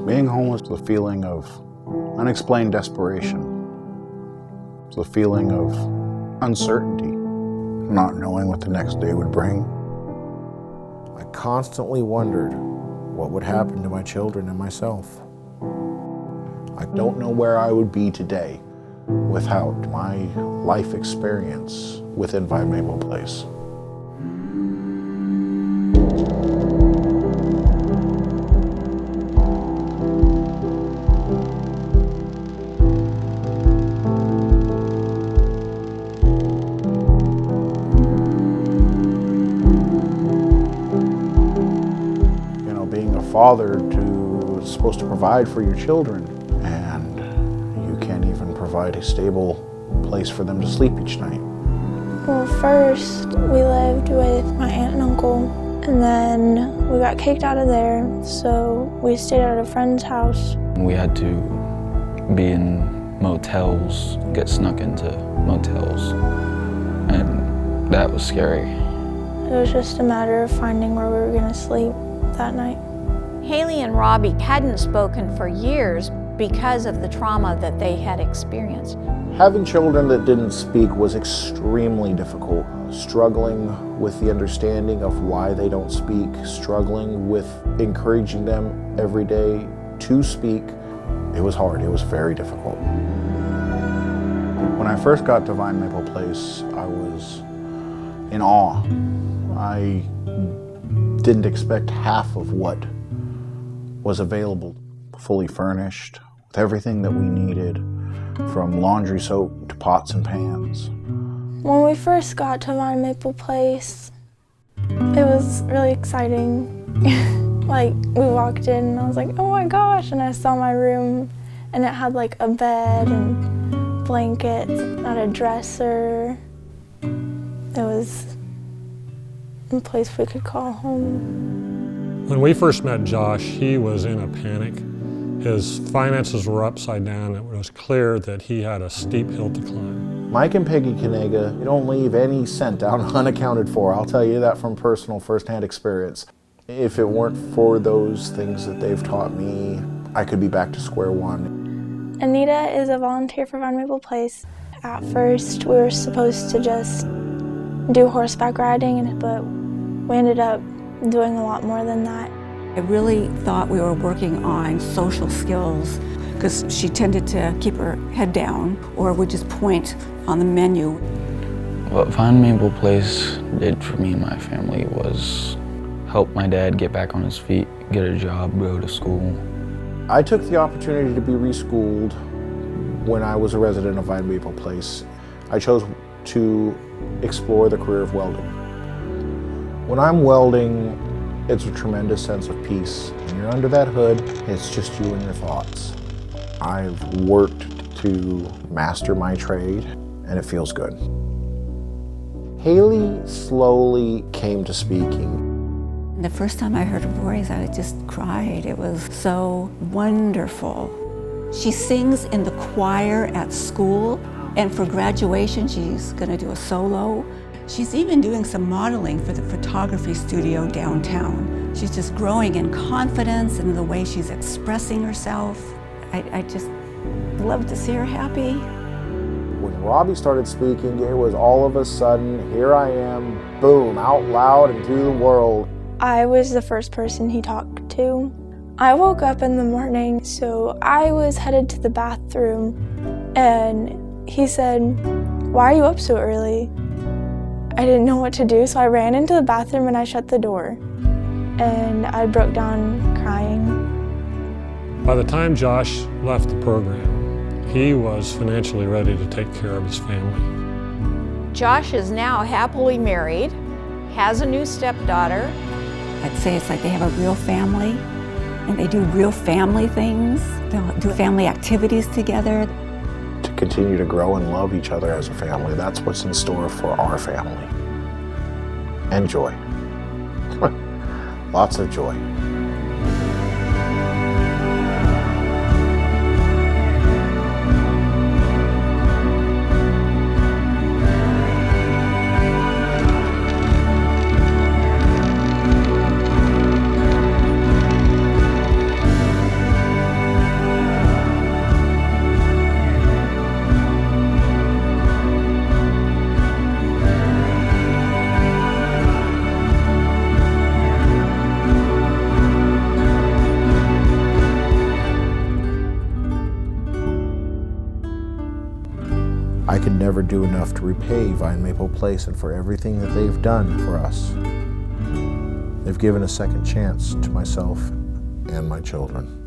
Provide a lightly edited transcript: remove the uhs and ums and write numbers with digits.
Being homeless is the feeling of unexplained desperation. It's the feeling of uncertainty, not knowing what the next day would bring. I constantly wondered what would happen to my children and myself. I don't know where I would be today without my life experience within Vine Maple Place. Being a father is supposed to provide for your children, and you can't even provide a stable place for them to sleep each night. Well, first we lived with my aunt and uncle, and then we got kicked out of there, so we stayed at a friend's house. We had to be in motels, get snuck into motels, and that was scary. It was just a matter of finding where we were going to sleep that night. Haley and Robbie hadn't spoken for years because of the trauma that they had experienced. Having children that didn't speak was extremely difficult. Struggling with the understanding of why they don't speak, struggling with encouraging them every day to speak. It was hard, it was very difficult. When I first got to Vine Maple Place, I was in awe. I didn't expect half of what was available, fully furnished, with everything that we needed, from laundry soap to pots and pans. When we first got to Vine Maple Place, it was really exciting. Like, we walked in and I was like, oh my gosh, and I saw my room and it had like a bed and blankets, not a dresser. It was a place we could call home. When we first met Josh, he was in a panic. His finances were upside down. It was clear that he had a steep hill to climb. Mike and Peggy Kanega, you don't leave any cent out unaccounted for. I'll tell you that from personal first-hand experience. If it weren't for those things that they've taught me, I could be back to square one. Anita is a volunteer for Vine Maple Place. At first, we were supposed to just do horseback riding, but we ended up doing a lot more than that. I really thought we were working on social skills because she tended to keep her head down or would just point on the menu. What Vine Maple Place did for me and my family was help my dad get back on his feet, get a job, go to school. I took the opportunity to be reschooled when I was a resident of Vine Maple Place. I chose to explore the career of welding. When I'm welding, it's a tremendous sense of peace. When you're under that hood, it's just you and your thoughts. I've worked to master my trade, and it feels good. Haley slowly came to speaking. The first time I heard her voice, I just cried. It was so wonderful. She sings in the choir at school, and for graduation, she's gonna do a solo. She's even doing some modeling for the photography studio downtown. She's just growing in confidence in the way she's expressing herself. I just love to see her happy. When Robbie started speaking, it was all of a sudden, here I am, boom, out loud and to the world. I was the first person he talked to. I woke up in the morning, so I was headed to the bathroom, and he said, "Why are you up so early?" I didn't know what to do, so I ran into the bathroom and I shut the door. And I broke down crying. By the time Josh left the program, he was financially ready to take care of his family. Josh is now happily married, has a new stepdaughter. I'd say it's like they have a real family, and they do real family things. They'll do family activities together. To continue to grow and love each other as a family, that's what's in store for our family. And joy. Lots of joy. I can never do enough to repay Vine Maple Place and for everything that they've done for us. They've given a second chance to myself and my children.